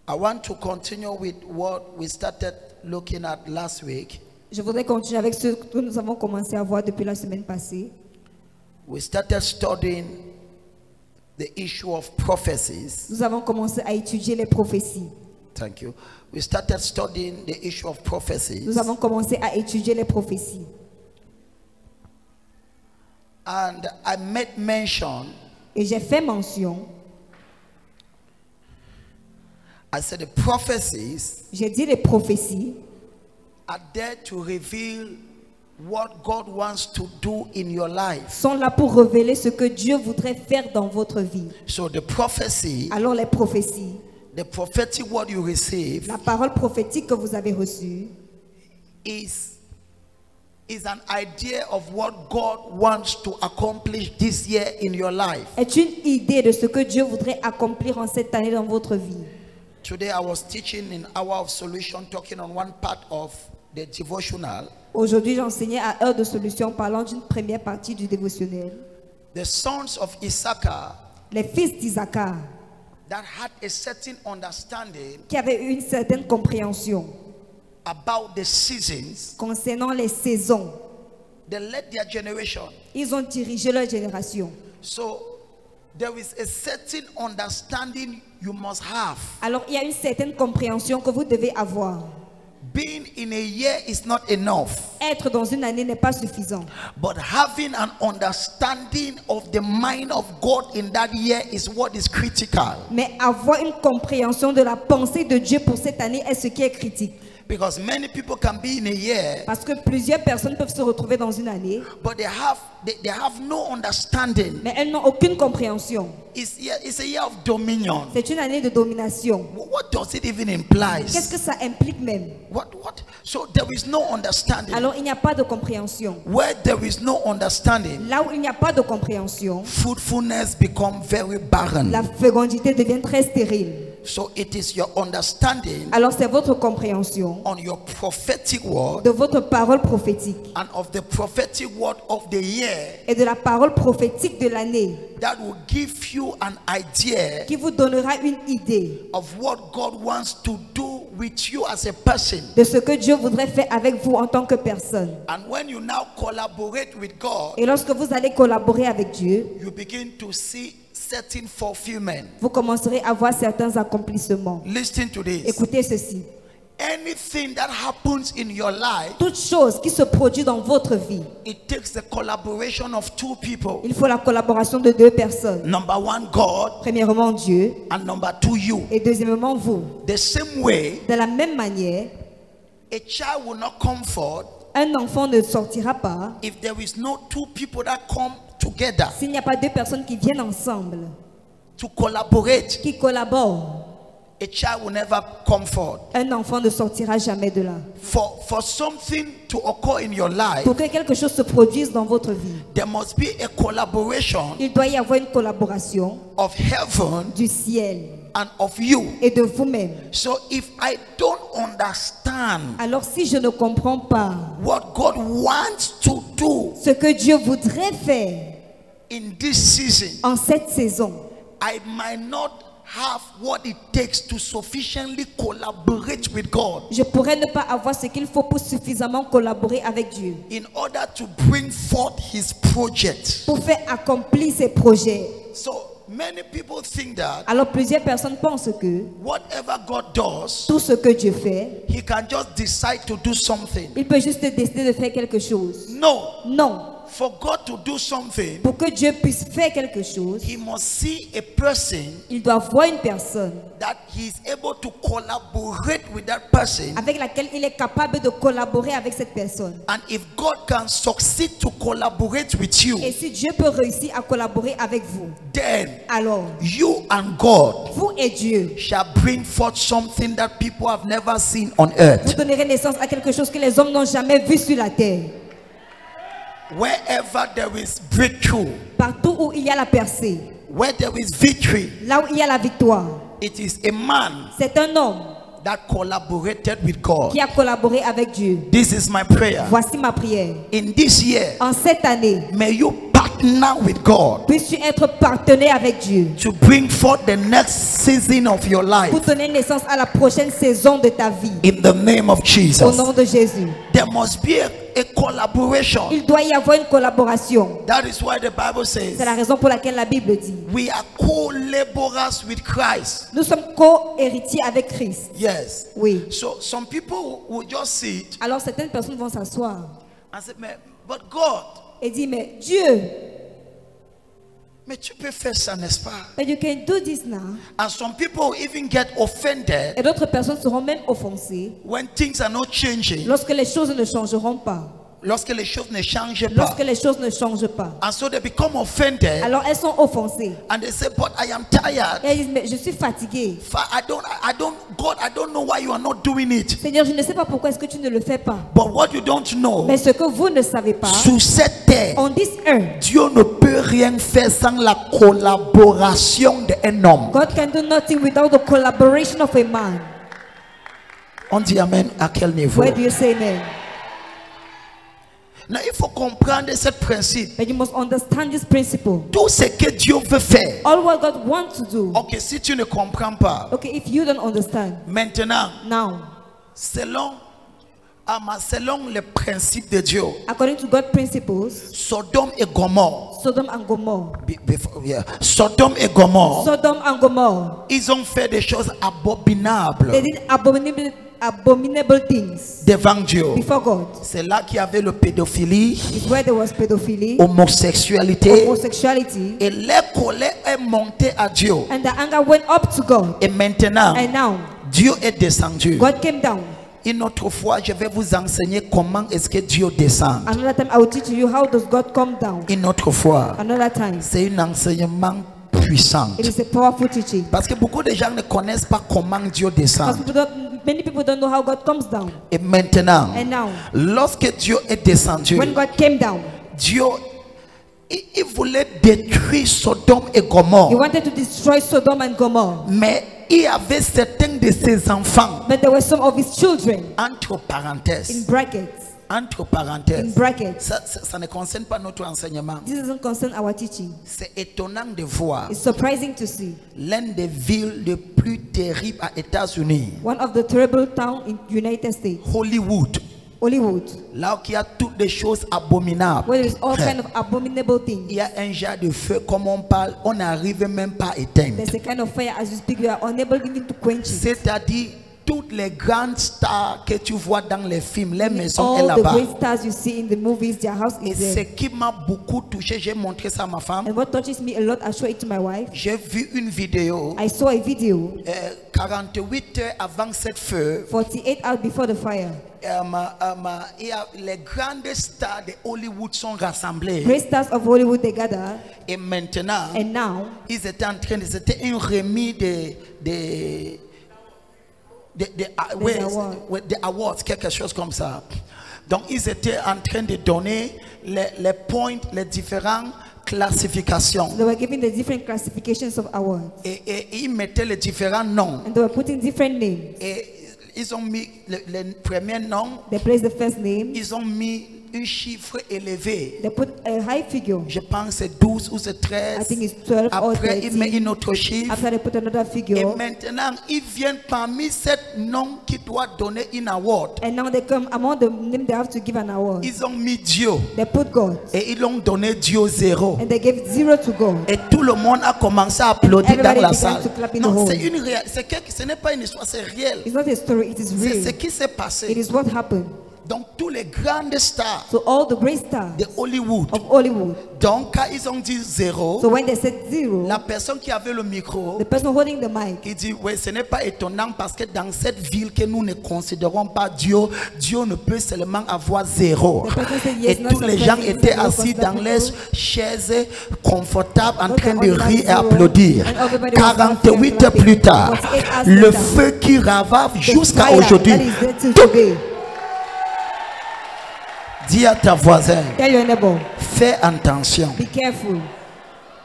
I want to continue with what we started looking at last week. Je voudrais continuer avec ce que nous avons commencé à voir depuis la semaine passée. We started studying the issue of prophecies. Nous avons commencé à étudier les prophéties. Thank you. We started studying the issue of prophecies. Nous avons commencé à étudier les prophéties. And I made mention, Et j'ai fait mention, I said the prophecies j'ai dit les prophéties are there to reveal what God wants to do in your life. sont là pour révéler ce que Dieu voudrait faire dans votre vie. So the prophecy, Alors les prophéties, the prophetic word you receive la parole prophétique que vous avez reçue is an idea of what God wants to accomplish this year in your life. est une idée de ce que Dieu voudrait accomplir en cette année dans votre vie. Today I was teaching in Hour of Solution, talking on one part of the devotional. Aujourd'hui, j'enseignais à Heure de Solution parlant d'une première partie du dévotionnel. The sons of Issachar Les fils d'Isaacar that had a certain understanding qui avaient une certaine compréhension about the seasons, concernant les saisons. they led their generation. Ils ont dirigé leur génération. So there is a certain understanding you must have. Alors, il y a une certaine compréhension que vous devez avoir. Being in a year is not enough, Être dans une année n'est pas suffisant. but having an understanding of the mind of God in that year is what is critical. Mais avoir une compréhension de la pensée de Dieu pour cette année est ce qui est critique. Because many people can be in a year, Parce que plusieurs personnes peuvent se retrouver dans une année, but they have no understanding. mais elles n'ont aucune compréhension. It's a year of dominion. C'est une année de domination. What does it even imply? Qu'est-ce que ça implique même? What? So there is no understanding. Alors, il n'y a pas de compréhension. Where there is no understanding, Là où il n'y a pas de compréhension, fruitfulness become very barren. la fécondité devient très stérile. So it is your understanding Alors, c'est votre compréhension on your prophetic word de votre parole prophétique and of the prophetic word of the year et de la parole prophétique de l'année that will give you an idea qui vous donnera une idée of what God wants to do with you as a person. de ce que Dieu voudrait faire avec vous en tant que personne. And when you now collaborate with God, Et lorsque vous allez collaborer avec Dieu, you begin to see certain fulfillment. vous commencerez à voir certains accomplissements. Listen to this. Écoutez ceci. Anything that happens in your life, Toute chose qui se produit dans votre vie, it takes the collaboration of two people. il faut la collaboration de deux personnes. Number one, God, Premièrement, Dieu, and number two, you. et deuxièmement, vous. The same way, De la même manière, a child will not come forth un enfant ne sortira pas if there is no two people that come together s'il n'y a pas deux personnes qui viennent ensemble, to collaborate. qui collaborent. A child will never come forth. Un enfant ne sortira jamais de là. For something to occur in your life, Pour que quelque chose se produise dans votre vie, there must be a collaboration il doit y avoir une collaboration of heaven du ciel and of you. et de vous-même. So if I don't understand Alors si je ne comprends pas what God wants to do ce que Dieu voudrait faire in this season, en cette saison, I might not have what it takes to sufficiently collaborate with God je pourrais ne pas avoir ce qu'il faut pour suffisamment collaborer avec Dieu, in order to bring forth his project. pour faire accomplir ses projets. So many people think that Alors plusieurs personnes pensent que whatever God does, tout ce que Dieu fait, he can just decide to do something. il peut juste décider de faire quelque chose. No, Non. for God to do something, Pour que Dieu puisse faire quelque chose, he must see a person il doit voir une personne that he is able to collaborate with that person. avec laquelle il est capable de collaborer avec cette personne. And if God can succeed to collaborate with you, Et si Dieu peut réussir à collaborer avec vous, then alors you and God vous et Dieu, shall bring forth something that people have never seen on vous earth. donnerez naissance à quelque chose que les hommes n'ont jamais vu sur la terre. Wherever there is breakthrough, Partout où il y a la percée, where there is victory, là où il y a la victoire, it is a man c'est un homme that collaborated with God. qui a collaboré avec Dieu. This is my prayer. Voici ma prière. In this year, En cette année, may you partner partner with God Puisses-tu être partenaire avec Dieu to bring forth the next season of your life. pour donner naissance à la prochaine saison de ta vie. In the name of Au Jesus. nom de Jésus. There must be a collaboration. Il doit y avoir une collaboration. That is why the Bible says C'est la raison pour laquelle la Bible dit we are co-laborers with Christ. nous sommes co-héritiers avec Christ. Yes. Oui. So some people will just sit Alors certaines personnes vont s'asseoir and say, but God, et dire mais Dieu, mais tu peux faire ça, n'est-ce pas? but you can do this now. And some people even get offended Et d'autres personnes seront même offensées when things are not changing, lorsque les choses ne changeront pas. lorsque les choses ne changent pas. Lorsque les choses ne changent pas. And so they become offended Alors elles sont offensées. and they say, but I am tired. Et elles disent mais je suis fatiguée. God, I don't know why you are not doing it. Seigneur, je ne sais pas pourquoi est-ce que tu ne le fais pas. But what you don't know, Mais ce que vous ne savez pas, sur cette terre, on this earth, Dieu ne peut rien faire sans la collaboration d'un homme. God can do nothing without the collaboration of a man. On dit amen à quel niveau? Where do you say amen? Non, il faut comprendre ce principe. But you must understand this principle. Tout ce que Dieu veut faire. All what God wants to do. Ok, si tu ne comprends pas, Okay, if you don't understand, maintenant, now, selon les principes de Dieu, according to God's principles, Sodome et Gomorrhe, Sodom and Gomorrah, Sodome et Gomorrhe, Sodom and Gomorrah, ils ont fait des choses abominables they did abominable things devant Dieu. before God. C'est là qu'il y avait le pédophilie, It's where there was pedophilie, homosexualité, homosexuality, et leur colère est montée à Dieu. and the anger went up to God. Et maintenant, And now, Dieu est descendu. God came down. Une autre fois, je vais vous enseigner comment est-ce que Dieu descend. Another time, I will teach you how does God come down. Une autre fois, Another time, c'est un enseignement puissant. it is a powerful teaching. Parce que beaucoup de gens ne connaissent pas comment Dieu descend. Because many people don't know how God comes down. Et maintenant, And now, lorsque Dieu est descendu, when God came down, Dieu, il voulait détruire Sodome et He Gomorrhe. wanted to destroy Sodom and Gomorrah. Mais il y avait certains de ses enfants, But there were some of His children, entre in parenthèses, brackets, entre in parenthèses. brackets. Ça ne concerne pas notre enseignement. This doesn't concern our teaching. C'est étonnant de voir It's surprising to see l'une des villes les plus terribles aux États-Unis, one of the terrible towns in United States, Hollywood, Hollywood, là où il y a toutes les choses abominables. where there is all kind of abominable things. Il y a un genre de feu, comme on parle, on n'arrive même pas à éteindre. There's a kind of fire as you speak, you are unable even to quench it. C'est-à-dire, toutes les grandes stars que tu vois dans les films, les maisons est All the là-bas. great stars you see in the movies, their house Et is ce there. qui m'a beaucoup touché, j'ai montré ça à ma femme. And what touches me a lot, I show it to my wife. J'ai vu une vidéo, I saw a video 48 heures avant cette feu. 48 hours before the fire. Les grandes stars de Hollywood sont rassemblées. Great stars of Hollywood, they gather. Et maintenant, And now, ils étaient en train de... C'était une remise des awards, quelque chose comme ça. Donc, ils étaient en train de donner les points, les différentes classifications. they were giving the different classifications of awards. Et ils mettaient les différents noms. And they were putting different names. Et ils ont mis le premier nom, They placed the first name. ils ont mis un chiffre élevé. They put a high figure. Je pense que c'est 12 ou c'est I 13. think it's 12 or Après, ils mettent 13. un autre chiffre. After they put another Et figure. maintenant, ils viennent parmi sept noms qui doivent donner une award. And now they come among the name they have to give an award. Ils ont mis Dieu. They put God. Et ils ont donné Dieu 0. And they gave 0 to God. Et tout le monde a commencé à applaudir dans Everybody la began salle. to clap in the Non, hall. c'est une ce n'est pas une histoire, c'est réel. It's not a story, it is C'est ce real. qui s'est It passé. is what happened. Donc, tous les grandes stars So all the great stars de Hollywood. of Hollywood. Donc, quand ils ont dit 0, So when they said 0, la personne qui avait le micro, the person holding the mic, il dit, oui, ce n'est pas étonnant parce que dans cette ville que nous ne considérons pas Dieu, Dieu ne peut seulement avoir 0. The person said, yes, Et not tous les gens surprising, étaient it's not assis dans considered les people. chaises confortables en Those train are de all rire et zero, applaudir. and everybody was laughing and 48 heures clapping. plus tard, 48 hours le later, feu qui ravave the jusqu'à fire aujourd'hui. that is there till today. Dis à ta voisin, Tell your neighbor, fais attention be careful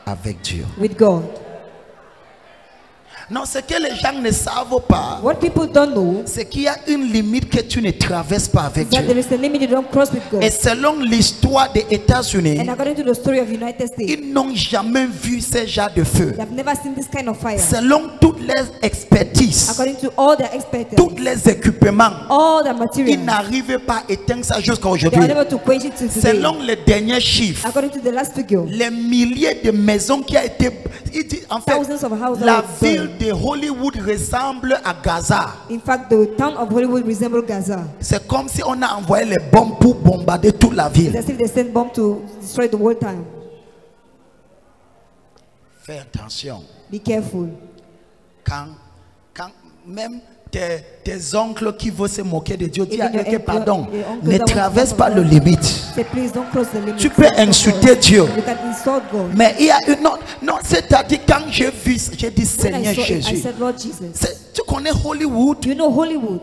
avec Dieu. with God. Non, ce que les gens ne savent pas, What people don't know c'est qu'il y a une limite que tu ne traverses pas avec is that there Dieu. is a limit you don't cross with God. Et selon l'histoire des États-Unis, And according to the story of United States, ils n'ont jamais vu ces genres de feu. they have never seen this kind of fire. Selon toutes les expertises, According to all their experts, tous les équipements, all the ils materials, n'arrivent pas à éteindre ça jusqu'à they are aujourd'hui. able to quench it till today. Selon les derniers chiffres, According to the last figure, les milliers de maisons qui ont été... En fait, thousands of houses la are ville burned. de Hollywood ressemble à Gaza. In fact, the town of Hollywood resembles Gaza. C'est comme si on a envoyé les bombes pour bombarder toute la It's ville. as if they send bomb to destroy the whole town. Fais attention. Be careful. Quand même tes oncles qui veulent se moquer de Dieu, dis Even your que pardon, your uncles ne that want to traverse talk pas about le God, limite. say, please don't cross the limit. Tu peux insulter Dieu. You can insult God. Mais il y a une non, c'est-à-dire quand j'ai vu, j'ai dit When Seigneur I saw it, I Jésus. said, Lord Jesus. Tu connais Hollywood? You know Hollywood.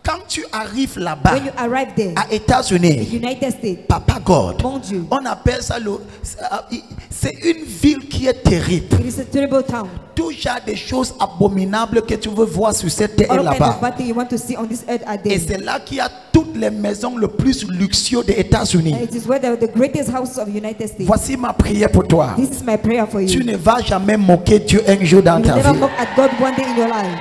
Quand tu arrives là-bas, When you arrive there, à États-Unis, United States, Papa God, mon Dieu, on appelle ça c'est une ville qui est terrible. it is a terrible town. Tout genre de choses abominables que tu veux voir sur cette terre All kind of là-bas. bad things you want to see on this earth are Et there. c'est là qu'il y a toutes les maisons les plus luxueuses des États-Unis. And it is where the greatest houses of United States. Voici ma prière pour toi. This is my prayer for Tu you. ne vas jamais moquer Dieu un jour dans You will ta never vie. mock at God one day in your life.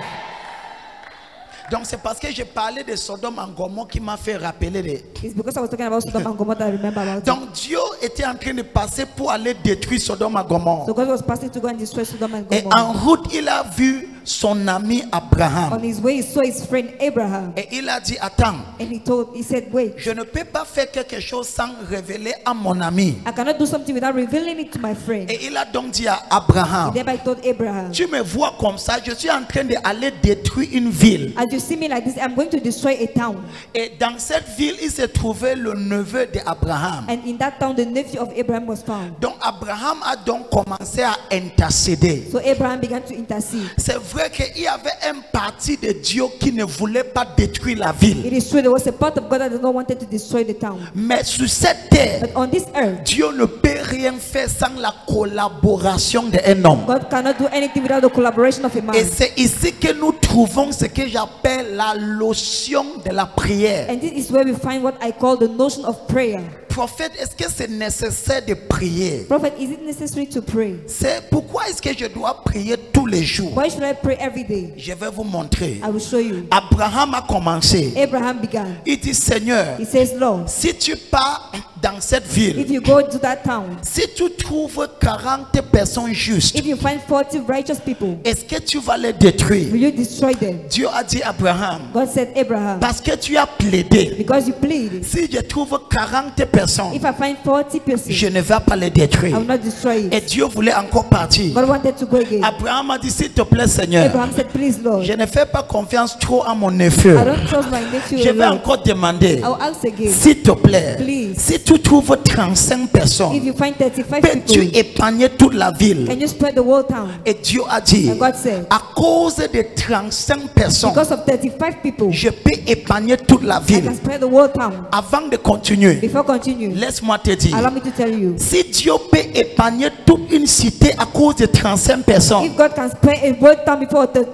Donc c'est parce que j'ai parlé de Sodome et Gomorrhe qui m'a fait rappeler. It's because I was talking about Sodom and Gomorrah that I remember about it. Donc Dieu était en train de passer pour aller détruire Sodome et Gomorrhe. So God was passing to go and destroy Sodom and Et Gomorrah. en route, il a vu son ami On Abraham. his way, he saw his friend Abraham, Et il a dit, attends, and he said, wait, je ne peux pas faire quelque chose sans révéler à mon ami. I cannot do something without revealing it to my friend. Et il a donc dit à Abraham, Thereby told Abraham, tu me vois comme ça, je suis en train d'aller détruire une ville. as you see me like this, I'm going to destroy a town. Et dans cette ville, il se trouvait le neveu d'Abraham. And in that town, the nephew of Abraham was found. Donc Abraham a donc commencé à intercéder. So Abraham began to intercede. C'est vrai qu'il y avait un parti de Dieu qui ne voulait pas détruire la ville. It is true there was a part of God that did not wanted to destroy the town. Mais sur cette terre, But on this earth, Dieu ne peut rien faire sans la collaboration d'un homme. God cannot do anything without the collaboration of a Et man. c'est ici que nous trouvons ce que j'appelle la lotion de la prière. And this is where we find what I call the notion of prayer. Prophète, est-ce que c'est nécessaire de prier? Prophet, is it necessary to pray? C'est pourquoi est-ce que je dois prier tous les jours? Why should I pray every day? Je vais vous montrer. I will show you. Abraham a commencé. Abraham began. Il dit, Seigneur, He says, Lord, si tu pars dans cette ville, if you go to that town, si tu trouves 40 personnes justes, if you find 40 righteous people, est-ce que tu vas les détruire? will you destroy them? Dieu a dit à Abraham, God said, Abraham, parce que tu as plaidé, because you plead, si je trouve 40 personnes, if I find 40 persons, je ne vais pas les I détruire. will not destroy Et it. Dieu voulait encore partir. God wanted to go again. Abraham a dit, s'il te plaît, Seigneur, Abraham said, please, Lord, je ne fais pas confiance trop à mon neveu. I don't trust my nephew Je vais alone. encore demander, I will ask again. s'il te plaît, Please. si tu trouves 35 personnes, If you find 35 peux-tu people, épargner toute la ville? can you spread the whole town? Et Dieu a dit, And God said, à cause de 35 personnes, because of 35 people, je peux épargner toute la I ville. can spread the whole town. Avant de continuer, Before continue, laisse-moi te dire, allow me to tell you, si Dieu peut épargner toute une cité à cause de 35 personnes, if God can spread a whole town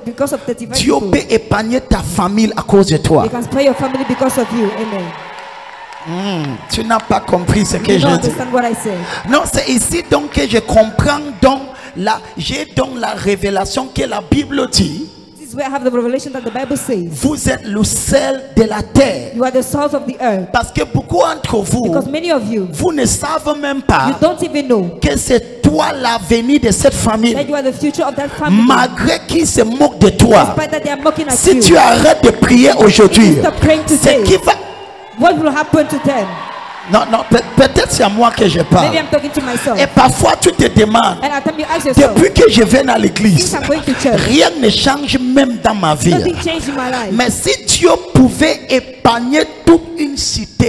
because of 35 Dieu people, peut épargner ta famille à cause de toi. He can spare your family because of you. Amen. Tu n'as pas compris ce que You don't je dis. understand what I said. Non, c'est ici donc que je comprends donc j'ai donc la révélation que la Bible dit. This is where I have the revelation that the Bible says. Vous êtes le sel de la terre. You are the salt of the earth. Parce que beaucoup d'entre vous, Because many of you, vous ne savez même you pas don't even know que c'est toi l'avenir de cette famille. that you are the future of that family. Malgré qu'ils se moquent de toi, Despite that they are mocking at si you, tu arrêtes de prier aujourd'hui, stop praying ce today, qui va... what will happen to them? Non, peut-être c'est à moi que je parle. Maybe I'm talking to myself. Et parfois tu te demandes, And at times you ask yourself, depuis que je viens à since l'église, I'm going to church, rien ne change même dans ma vie. nothing changed in my life. Mais si Dieu pouvait épargner toute une cité,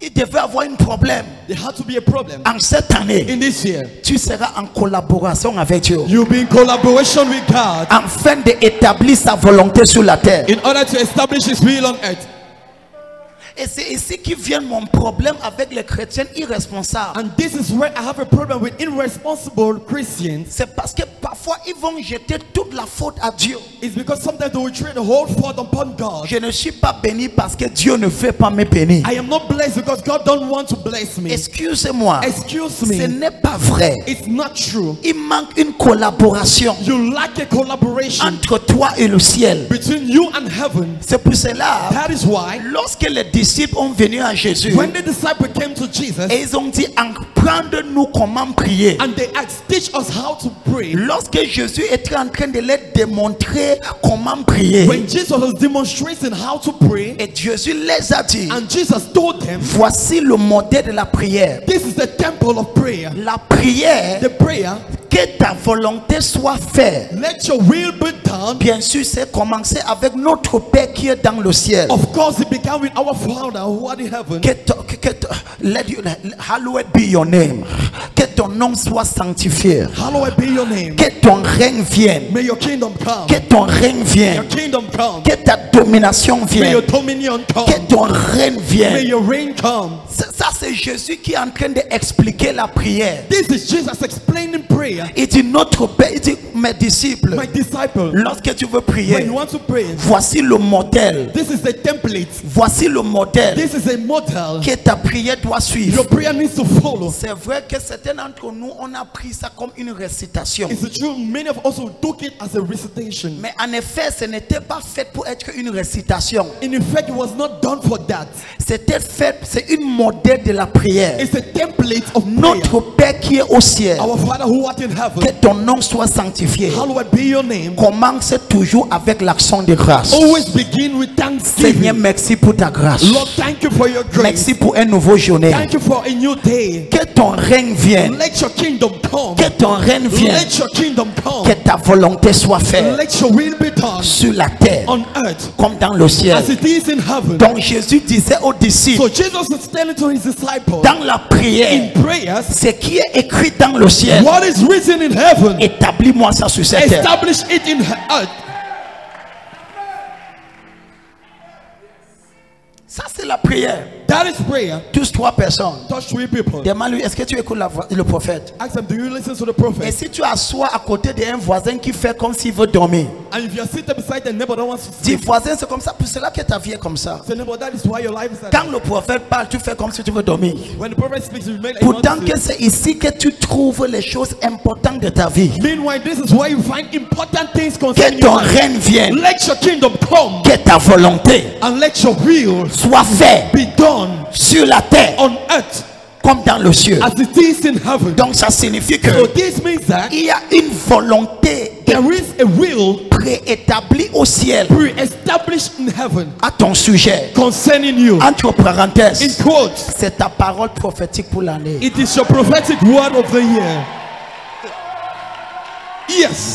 Il devait avoir un problème. There had to be a problem. En cette année, In this year, tu seras en collaboration avec Dieu you'll be in collaboration with God afin d'établir sa volonté sur la terre. in order to establish His will on earth. Et c'est ici qui vient mon problème avec les chrétiens irresponsables. And this is where I have a problem with irresponsible Christians. C'est parce que parfois ils vont jeter toute la faute à Dieu. It's because sometimes they will trade the whole fault upon God. Je ne suis pas béni parce que Dieu ne veut pas me bénir. I am not blessed because God don't want to bless me. Excusez-moi. Excuse Ce me. n'est pas vrai. It's not true. Il manque une collaboration You lack a collaboration entre toi et le ciel. between you and heaven. C'est pour cela, That is why lorsque les disciples ont venu à Jésus when the disciples came to Jesus et ils ont dit, apprends-nous comment prier. and they asked, teach us how to pray. Lorsque Jésus était en train de leur démontrer comment prier, When Jesus was demonstrating how to pray, et Jésus les a dit, and Jesus told them, voici le modèle de la prière. this is the temple of prayer. La prière, The prayer, que ta volonté soit faite. let your will be done. Bien sûr, c'est commencer avec notre Père qui est dans le ciel. Of course, it began with our Father who art in heaven. Hallowed be your name. Que ton nom soit sanctifié. Hallowed be your name. Que ton règne vienne. May your kingdom come. Que ton règne Your vienne. kingdom come. Que ta domination May your vienne. dominion come. Que ton règne May vienne. your reign come. Ça, c'est Jésus qui est en train d'expliquer la prière. This is Jesus explaining prayer. Il dit, notre Père, il dit, mes disciples, My disciple, lorsque tu veux when prier, you want to pray, voici le modèle. this is the template. Voici le modèle This is a model que ta prière doit suivre. your prayer needs to follow. C'est vrai que certains d'entre nous, on a pris ça comme une récitation. It's true, many of us who took it as a recitation. Mais en effet, ce n'était pas fait pour être une récitation. In effect, it was not done for that. C'était fait, c'est une modèle de la prière. It's a template of prayer. Notre Père qui est au ciel, Our Father who art in que heaven, ton nom soit sanctifié. hallowed be your name. Commence toujours avec l'action de grâce. Always begin with Seigneur, thanksgiving. merci pour ta grâce. Lord, thank you for your grace. Merci pour un nouveau journée. Thank you for a new day. Que ton règne vienne. Let your kingdom come. Que ton règne vienne. Let your kingdom Que come. ta volonté soit faite Let your will be done sur la terre on earth comme dans le ciel. as it is in heaven. Donc Jésus disait aux disciples, So Jesus is telling to his disciples dans la prière, in prayers, ce qui est écrit dans le ciel, what is written in heaven, établis-moi ça sur cette terre. establish it in earth. Ça c'est la prière. That is prayer. Tous trois personnes. Touch three people. Demande-lui, est-ce que tu écoutes le prophète? Ask them, do you listen to the Et prophet? si tu assois à côté d'un voisin qui fait comme s'il veut dormir, And if you are seated beside the neighbor that wants to dis sleep, voisin, c'est comme ça, pour cela que ta vie est comme ça. say neighbor, that is why your life is like Quand that. le prophète parle, tu fais comme si tu veux dormir. When the prophet speaks, you make like you want Pourtant to que sleep. c'est ici que tu trouves les choses importantes de ta vie. Meanwhile, this is where you find important things Que concerning ton your life. règne vienne. Let your kingdom come Que ta volonté and let your will soit faite be done sur la terre on earth comme dans le ciel. as it is in heaven. Donc ça signifie So que this means that il y a une volonté there is a will préétablie au ciel pre-established in heaven à ton sujet. concerning you. Entre parenthèses, In quotes, c'est ta parole prophétique pour l'année. it is your prophetic word of the year. Yes.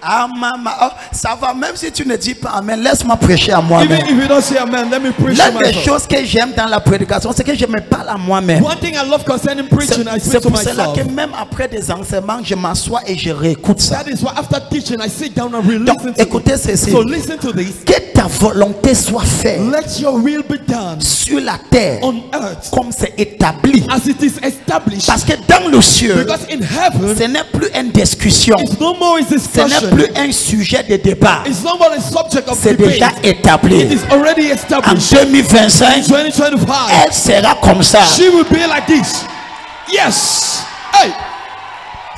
Ah maman, oh, ça va, même si tu ne dis pas amen, laisse-moi prêcher à Even moi-même. if you don't say amen, let me preach to L'une des myself. choses que j'aime dans la prédication, c'est que je me parle à moi-même. One thing I love concerning preaching, I C'est speak to pour cela myself. que même après des enseignements, je m'assois et je réécoute ça. That is why after teaching, I sit down and re-listen Donc, to it. écoutez ceci. So listen to this. Que ta volonté soit faite Let your will be done sur la terre on earth comme c'est établi. as it is established. Parce que dans le ciel, Because in heaven, ce n'est plus une discussion. it's no more a Ce n'est discussion. plus un sujet de débat. It's no more a subject of C'est déjà debate. établi. It is already En established. 2025, 2025, elle sera comme ça. she will be like this. Yes. Hey,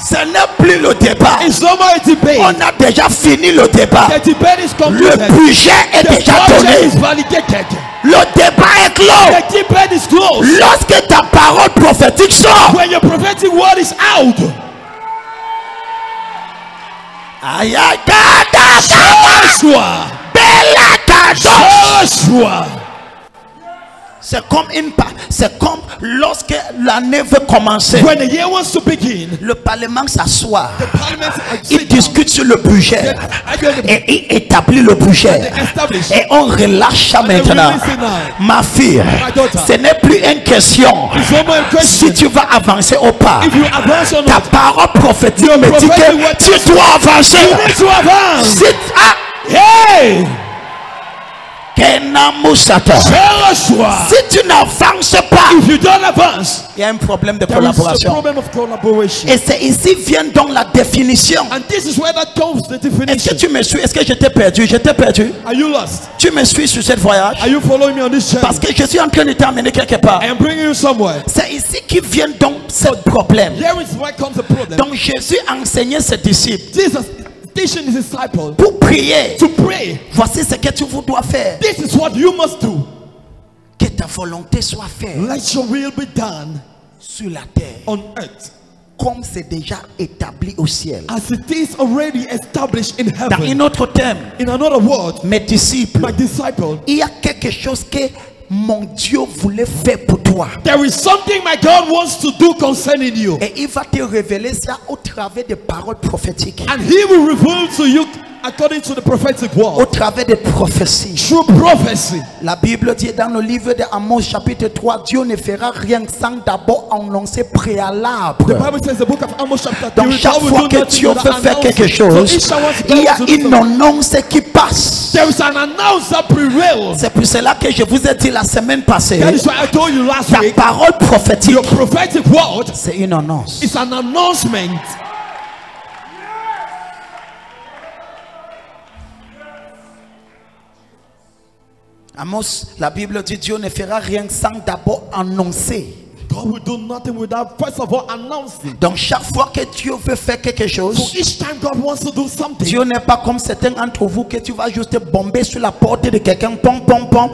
Ce n'est plus le débat. it's no more a debate. On a déjà fini le débat. The debate is Le concluded. budget est The déjà project donné. is validated. Le débat est clos. The debate is closed. Lorsque ta parole prophétique sort, When your prophetic word is out, aïe, aïe, ta, Joshua, bella, ta, Joshua, C'est comme lorsque l'année veut commencer. When the year wants to begin, Le Parlement s'assoit. the parliament Il discute sur le budget. Et il établit le budget. establish. Et on relâche ça maintenant. Ma fille, ce n'est plus une question It's no more a question. si tu vas avancer ou pas. If you advance or Ta not, parole prophétique me dit que tu dois avancer. you need to advance. Si, Hey! Kenamusata. Joshua! Si tu n'avances pas, If you don't advance, il y a un problème de there is a collaboration. problem of collaboration. Et c'est ici vient donc la définition. And this is where that comes, the Est-ce que definition. tu me suis? Est-ce que j'étais perdu? J'étais perdu. Are you lost? Tu me suis sur cette voyage? Are you following me on this journey? Parce que je suis en train de t'amener quelque part. I am bringing you somewhere. C'est ici qui vient donc ce problème. Here is where comes the problem. Donc Jésus enseignait ses disciples Jesus teaching his disciples pour prier. to pray. Voici ce que tu dois faire. This is what you must do. Que ta volonté soit faite Let your will be done sur la terre on earth comme c'est déjà établi au ciel. as it is already established in Dans heaven. un autre terme, In another word, mes disciples, my disciple, il y a quelque chose que mon Dieu voulait faire pour toi. there is something my God wants to do concerning you. Et il va te révéler ça au travers des paroles prophétiques, And he will reveal to you according to the prophetic au word. travers des prophéties. Through prophecy. La Bible dit dans le livre de Amos chapitre 3, Dieu ne fera rien sans d'abord annoncer préalable. The Bible says, the book of Amos chapter 3, Donc chaque fois que Dieu veut faire quelque chose, il y a une annonce qui passe. There is an announce that prevails. C'est pour cela que je vous ai dit la semaine passée, That is why I told you last la week, parole prophétique, your prophetic word c'est une annonce. is an announcement. Amos, la Bible dit Dieu ne fera rien sans d'abord annoncer. God will do nothing without first of all announcing. Donc chaque fois que Dieu veut faire quelque So chose, each time God wants to do something, Dieu n'est pas comme certains d'entre vous que tu vas juste bomber sur la porte de quelqu'un, pom pom pom,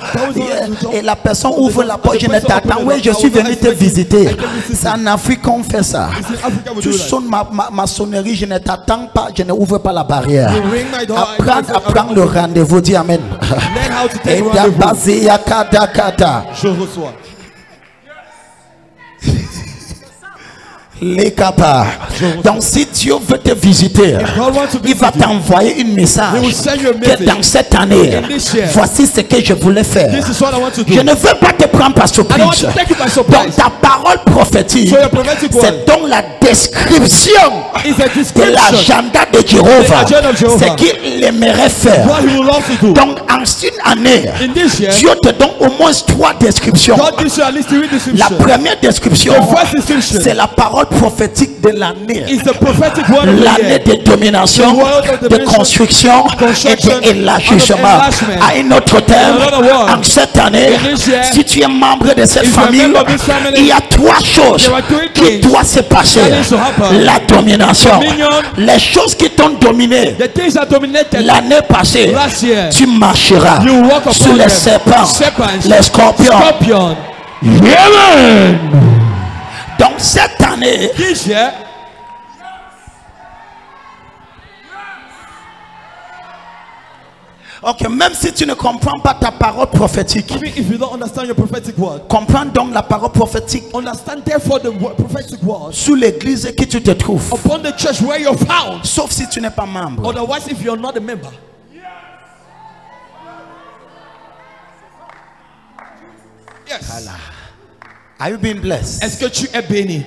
et la personne ouvre la porte, je ne t'attends, oui je suis venu te visiter. C'est en Afrique qu'on fait ça. it's in Africa we Tu do that. sonnes ma sonnerie, je ne t'attends pas, je ne ouvre pas la barrière. You ring my door, Apprends le rendez-vous, dis amen. Learn how to Et take da rendezvous. bazia kada kada. Je reçois. Les capables. Donc si Dieu veut te visiter, God wants to il va visit you. t'envoyer une He will message send you a que message. dans cette année, In this year, voici ce que je voulais faire. This is what I want to do. Je ne veux pas te prendre par I don't want surprise. to take you by Donc surprise. ta parole prophétique, So your prophetic word c'est donc la description is a de description l'agenda de Jéhovah. The agenda of Jehovah. Ce qu'il aimerait faire. what he will love to do. Donc en une année, In this year, Dieu te donne au moins 3 descriptions. God gives you at least 3 La descriptions. première description, The first description c'est la parole prophétique de l'année. is the prophetic word of the L'année year. de domination, The word of de domination, construction construction, et d'élargissement. and of enlargement. À un autre terme, In another word, en cette année, in this year, si tu es membre de cette if you are a famille, member of this family, il y a 3 choses there are 3 qui things doivent se passer. that needs to happen. La domination, Dominion, les choses qui t'ont dominé the things that dominated l'année passée, last year, tu marcheras you walk upon sur les them. serpents, Serpents, les scorpions. scorpion. Amen. Donc cette année, This year, ok, même si tu ne comprends pas ta parole prophétique, even if you don't understand your prophetic word, comprends donc la parole prophétique understand therefore the prophetic word sous l'église qui tu te trouves. upon the church where you're found. Sauf si tu n'es pas membre. Otherwise, if you're not a member, yes. Are you being blessed? Est-ce que tu es béni?